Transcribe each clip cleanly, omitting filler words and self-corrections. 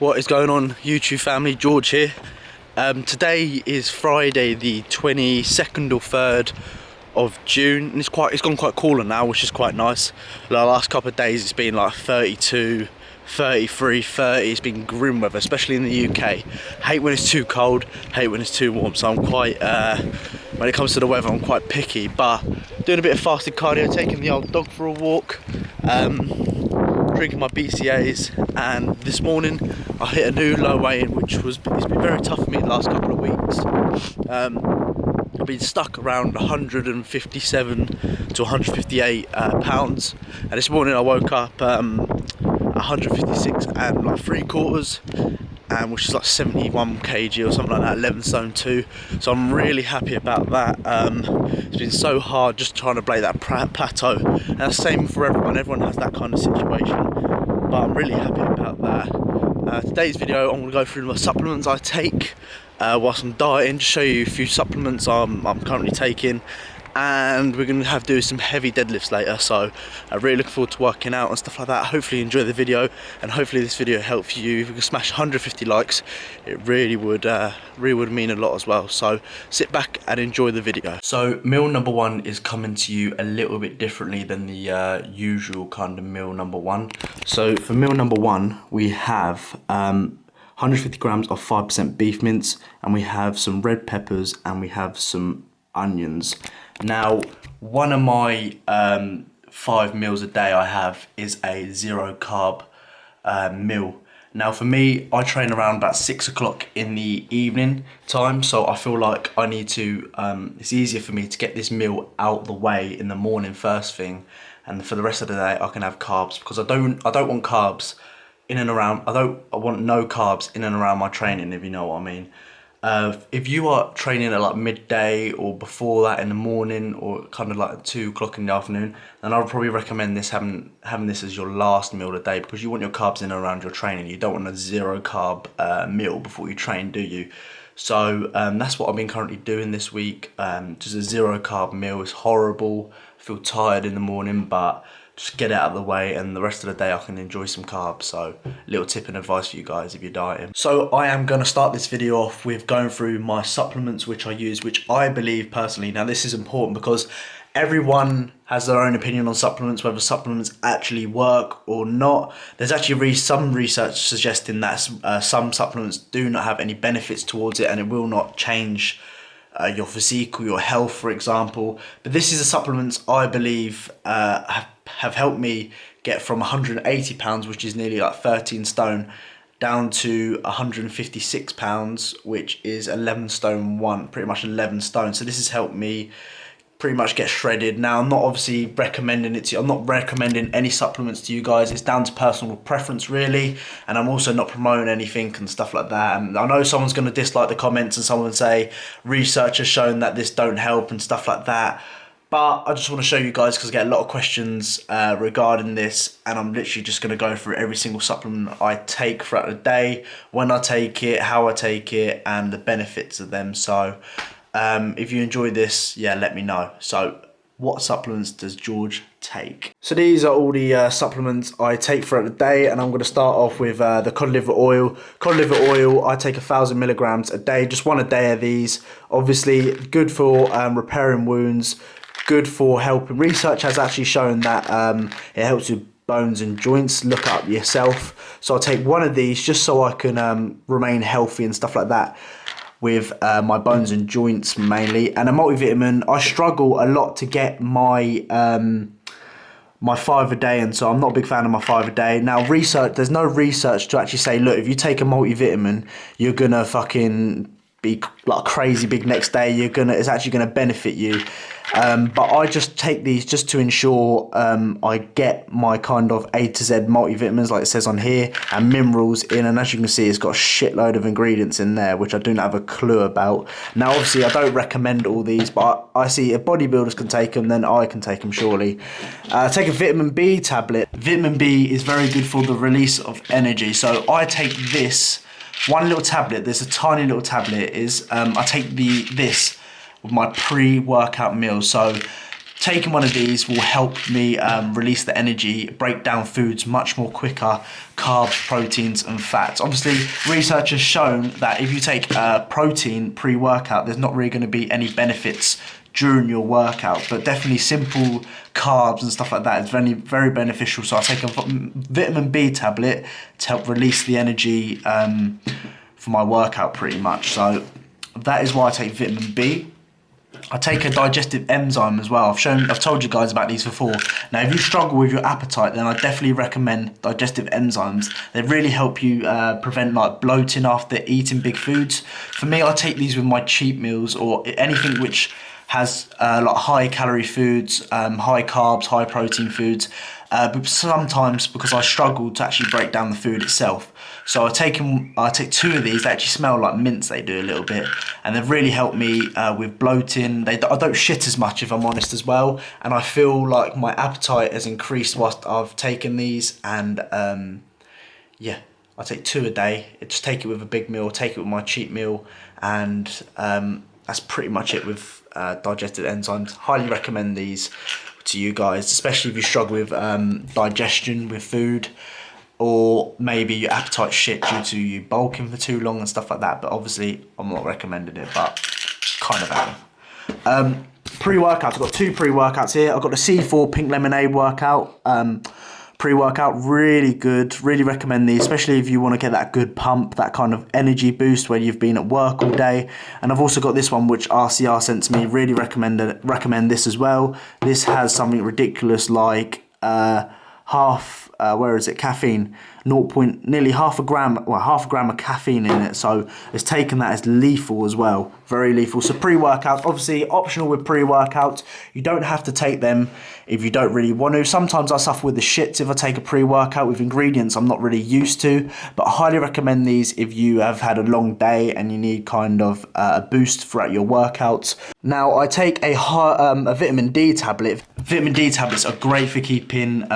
What is going on, YouTube family? George here. Today is Friday the 22nd or 3rd of June, and it's gone quite cooler now, which is quite nice. The last couple of days it's been like 32, 33, 30. It's been grim weather, especially in the UK. Hate when it's too cold, hate when it's too warm, so I'm quite when it comes to the weather I'm quite picky. But doing a bit of fasted cardio, taking the old dog for a walk, drinking my BCAAs, and this morning I hit a new low weigh-in, which it's been very tough for me the last couple of weeks. I've been stuck around 157 to 158 pounds, and this morning I woke up 156 and like 3/4, which is like 71 kg or something like that, 11 stone 2. So I'm really happy about that. It's been so hard just trying to break that plateau, and that's the same for everyone has that kind of situation, but I'm really happy about that. Today's video I'm going to go through the supplements I take whilst I'm dieting, just show you a few supplements I'm currently taking, and we're going to do some heavy deadlifts later, so I'm really looking forward to working out and stuff like that. Hopefully you enjoy the video, and hopefully this video helps you. If we can smash 150 likes, it really would mean a lot as well. So sit back and enjoy the video. So meal number one is coming to you a little bit differently than the usual kind of meal number one. So for meal number one, we have 150 grams of 5% beef mince, and we have some red peppers, and we have some onions. Now, one of my 5 meals a day I have is a 0 carb meal. Now for me, I train around about 6 o'clock in the evening time, so I feel like I need to, it's easier for me to get this meal out the way in the morning first thing, and for the rest of the day I can have carbs, because I don't want carbs in and around, I want no carbs in and around my training, if you know what I mean. If you are training at like midday or before that in the morning, or kind of like 2 o'clock in the afternoon, then I would probably recommend this having this as your last meal of the day, because you want your carbs in and around your training. You don't want a 0 carb meal before you train, do you? So that's what I've been currently doing this week. Just a 0 carb meal. Is horrible. I feel tired in the morning, but just get it out of the way, and the rest of the day I can enjoy some carbs. So little tip and advice for you guys if you're dieting. So I am going to start this video off with going through my supplements which I use, which I believe personally, now this is important because everyone has their own opinion on supplements, whether supplements actually work or not. There's actually some research suggesting that some supplements do not have any benefits towards it, and it will not change your physique or your health, for example. But this is a supplements I believe have helped me get from 180 pounds, which is nearly like 13 stone, down to 156 pounds, which is 11 stone 1, pretty much 11 stone. So this has helped me pretty much get shredded. Now I'm not obviously recommending it to you. I'm not recommending any supplements to you guys. It's down to personal preference really, and I'm also not promoting anything and stuff like that. And I know someone's going to dislike the comments and someone say research has shown that this don't help and stuff like that, but I just want to show you guys because I get a lot of questions regarding this, and I'm literally just going to go through every single supplement I take throughout the day, when I take it, how I take it, and the benefits of them. So if you enjoy this, yeah, let me know. So what supplements does George take? So these are all the supplements I take throughout the day, and I'm going to start off with the Cod Liver Oil. Cod Liver Oil, I take 1,000 milligrams a day, just one a day of these. Obviously good for repairing wounds, good for helping. Research has actually shown that it helps with bones and joints. Look it up yourself. So I'll take one of these just so I can remain healthy and stuff like that with my bones and joints mainly. And a multivitamin, I struggle a lot to get my my 5 a day, and so I'm not a big fan of my 5 a day. Now there's no research to actually say, look, if you take a multivitamin, you're gonna fucking be like crazy big next day. It's actually gonna benefit you. But I just take these just to ensure I get my kind of A to Z multivitamins, like it says on here, and minerals in. And as you can see, it's got a shitload of ingredients in there, which I don't have a clue about. Now, obviously, I don't recommend all these, but I see if bodybuilders can take them, then I can take them surely. Take a vitamin B tablet. Vitamin B is very good for the release of energy. So I take this one little tablet. There's a tiny little tablet. I take this with my pre-workout meal. So taking one of these will help me release the energy, break down foods much more quicker, carbs, proteins and fats. Obviously, research has shown that if you take protein pre-workout, there's not really going to be any benefits during your workout, but definitely simple carbs and stuff like that is very, very beneficial. So I take a vitamin B tablet to help release the energy for my workout pretty much. So that is why I take vitamin B. I take a digestive enzyme as well. I've told you guys about these before. Now, if you struggle with your appetite, then I definitely recommend digestive enzymes. They really help you prevent like bloating after eating big foods. For me, I take these with my cheat meals or anything which has like high calorie foods, high carbs, high protein foods. But sometimes because I struggle to actually break down the food itself. So I take 2 of these. They actually smell like mints, they do a little bit, and they've really helped me with bloating. I don't shit as much, if I'm honest, as well, and I feel like my appetite has increased whilst I've taken these. And yeah, I take 2 a day. I just take it with a big meal, take it with my cheat meal, and that's pretty much it with digestive enzymes. Highly recommend these to you guys, especially if you struggle with digestion with food, or maybe your appetite shit due to you bulking for too long and stuff like that. But obviously I'm not recommending it, but kind of am. Pre-workouts, I've got 2 pre-workouts here. I've got the C4 pink lemonade workout, pre-workout, really good. Really recommend these, especially if you want to get that good pump, that kind of energy boost when you've been at work all day. And I've also got this one which RCR sent to me. Really recommend this as well. This has something ridiculous like caffeine, nearly half a gram of caffeine in it. So it's taken that as lethal as well, very lethal. So pre-workout, obviously optional with pre-workouts. You don't have to take them if you don't really want to. Sometimes I suffer with the shits if I take a pre-workout with ingredients I'm not really used to, but I highly recommend these if you have had a long day and you need kind of a boost throughout your workouts. Now I take a vitamin D tablet. Vitamin D tablets are great for keeping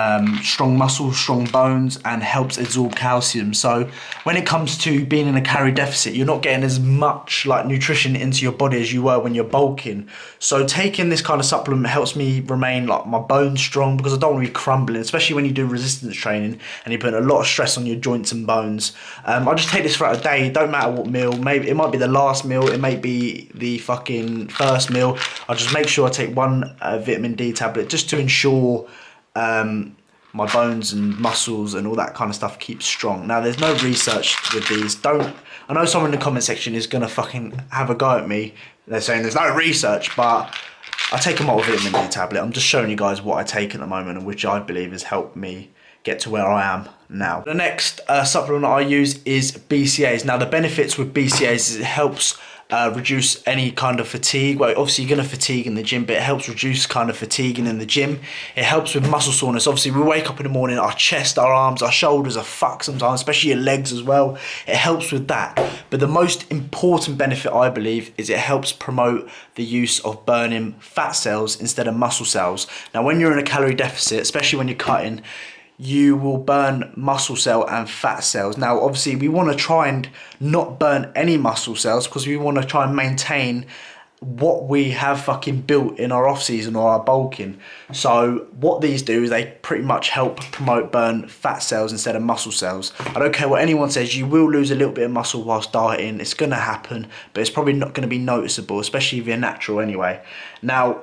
strong muscles, strong bones, and helps absorb calcium. So when it comes to being in a calorie deficit, you're not getting as much like nutrition into your body as you were when you're bulking. So taking this kind of supplement helps me remain like my bones strong, because I don't want to be crumbling, especially when you do resistance training and you put a lot of stress on your joints and bones. I just take this throughout the day. It don't matter what meal. Maybe it might be the last meal, it may be the fucking first meal. I just make sure I take 1 vitamin D tablet just to ensure my bones and muscles and all that kind of stuff keep strong. Now, there's no research with these. I know someone in the comment section is gonna fucking have a go at me. They're saying there's no research, but I take a multivitamin D tablet. I'm just showing you guys what I take at the moment, and which I believe has helped me get to where I am now. The next supplement I use is BCAAs. Now, the benefits with BCAAs is it helps reduce any kind of fatigue. Well, obviously you're going to fatigue in the gym, but it helps reduce kind of fatiguing in the gym. It helps with muscle soreness. Obviously we wake up in the morning, our chest, our arms, our shoulders are fucked sometimes, especially your legs as well. It helps with that. But the most important benefit, I believe, is it helps promote the use of burning fat cells instead of muscle cells. Now, when you're in a calorie deficit, especially when you're cutting, you will burn muscle cell and fat cells. Now, obviously, we want to try and not burn any muscle cells, because we want to try and maintain what we have fucking built in our off season or our bulking. So what these do is they pretty much help promote burn fat cells instead of muscle cells. I don't care what anyone says, you will lose a little bit of muscle whilst dieting. It's going to happen, but it's probably not going to be noticeable, especially if you're natural anyway. Now,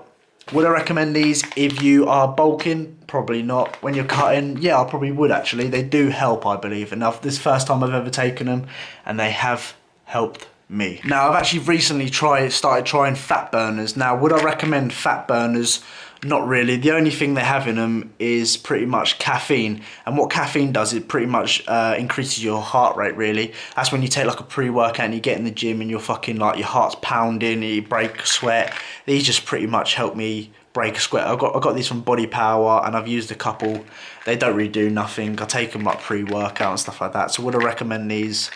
would I recommend these if you are bulking? Probably not. When you're cutting, yeah, I probably would actually. They do help, I believe. And this is the first time I've ever taken them, and they have helped me. Now, I've actually recently started trying fat burners. Now, would I recommend fat burners? Not really. The only thing they have in them is pretty much caffeine, and what caffeine does, it pretty much increases your heart rate, really. That's when you take like a pre-workout and you get in the gym and you're fucking like, your heart's pounding, you break a sweat. These just pretty much help me break a sweat. I got these from Body Power, and I've used a couple. They don't really do nothing. I take them like pre-workout and stuff like that. So would I recommend these?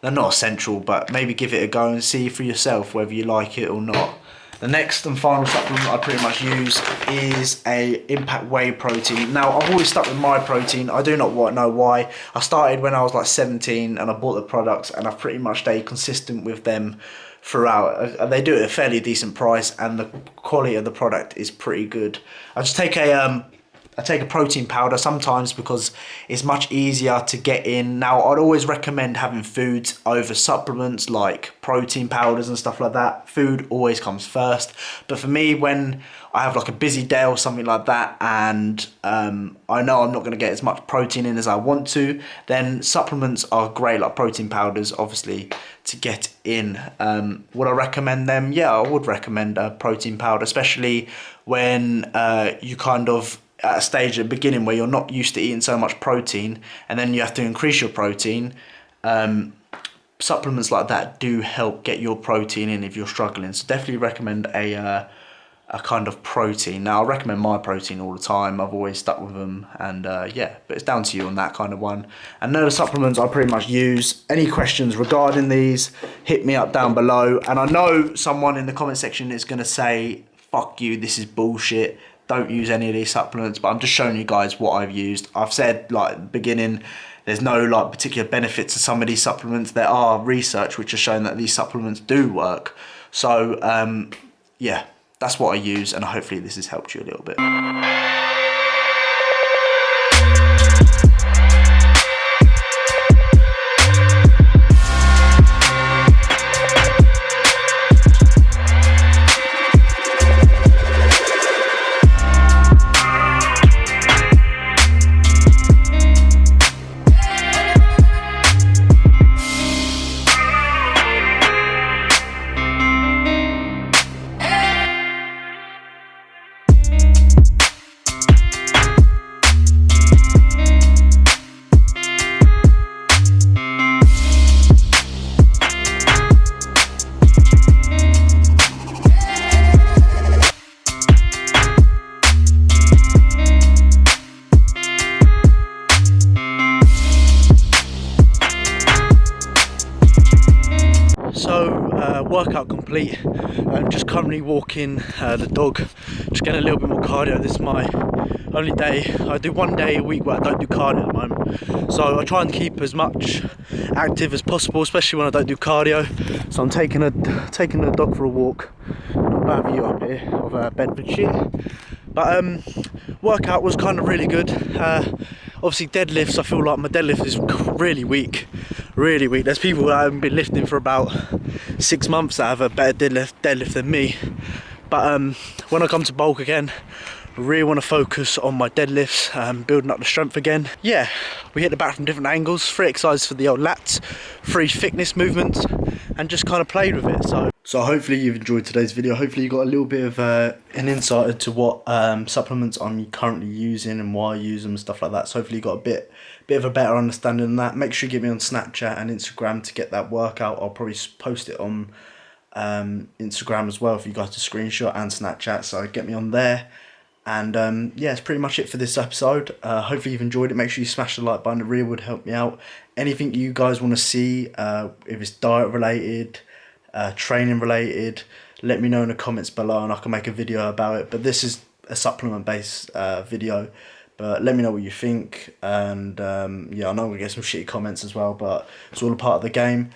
They're not essential, but maybe give it a go and see for yourself whether you like it or not. The next and final supplement I pretty much use is a Impact Whey protein. Now, I've always stuck with my protein. I do not know why. I started when I was like 17 and I bought the products, and I've pretty much stayed consistent with them throughout. They do it at a fairly decent price, and the quality of the product is pretty good. I just take a protein powder sometimes because it's much easier to get in. Now, I'd always recommend having foods over supplements like protein powders and stuff like that. Food always comes first. But for me, when I have like a busy day or something like that, and I know I'm not going to get as much protein in as I want to, then supplements are great, like protein powders, obviously, to get in. Would I recommend them? Yeah, I would recommend a protein powder, especially when you kind of at a stage at the beginning where you're not used to eating so much protein, and then you have to increase your protein. Supplements like that do help get your protein in if you're struggling. So definitely recommend a kind of protein. Now, I recommend my protein all the time. I've always stuck with them, and yeah, but it's down to you on that kind of one. And those supplements I pretty much use. Any questions regarding these, hit me up down below. And I know someone in the comment section is going to say, fuck you, this is bullshit, don't use any of these supplements, but I'm just showing you guys what I've used. I've said, like at the beginning, there's no like particular benefits to some of these supplements. There are research which has shown that these supplements do work. So yeah, that's what I use, and hopefully this has helped you a little bit. Workout complete. I'm just currently walking the dog, just getting a little bit more cardio. This is my only day. I do 1 day a week where I don't do cardio at the moment, so I try and keep as much active as possible, especially when I don't do cardio. So I'm taking the dog for a walk. Not a bad view up here of Bedfordshire, but workout was kind of really good. Obviously deadlifts, I feel like my deadlift is really weak. There's people that haven't been lifting for about 6 months that have a better deadlift than me. But when I come to bulk again, I really want to focus on my deadlifts, building up the strength again. Yeah, we hit the back from different angles, 3 exercises for the old lats, 3 fitness movements, and just kind of played with it. So hopefully you've enjoyed today's video. Hopefully you got a little bit of an insight into what supplements I'm currently using and why I use them and stuff like that. So hopefully you got a bit of a better understanding of that. Make sure you get me on Snapchat and Instagram to get that workout. I'll probably post it on Instagram as well for you guys to screenshot, and Snapchat. So get me on there. And yeah, it's pretty much it for this episode. Hopefully you've enjoyed it. Make sure you smash the like button. It really would help me out. Anything you guys want to see, if it's diet related, training related, let me know in the comments below and I can make a video about it. But this is a supplement based video, but let me know what you think. And yeah, I know we'll get some shitty comments as well, but it's all a part of the game.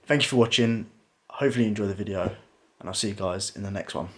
Thank you for watching. Hopefully you enjoy the video, and I'll see you guys in the next one.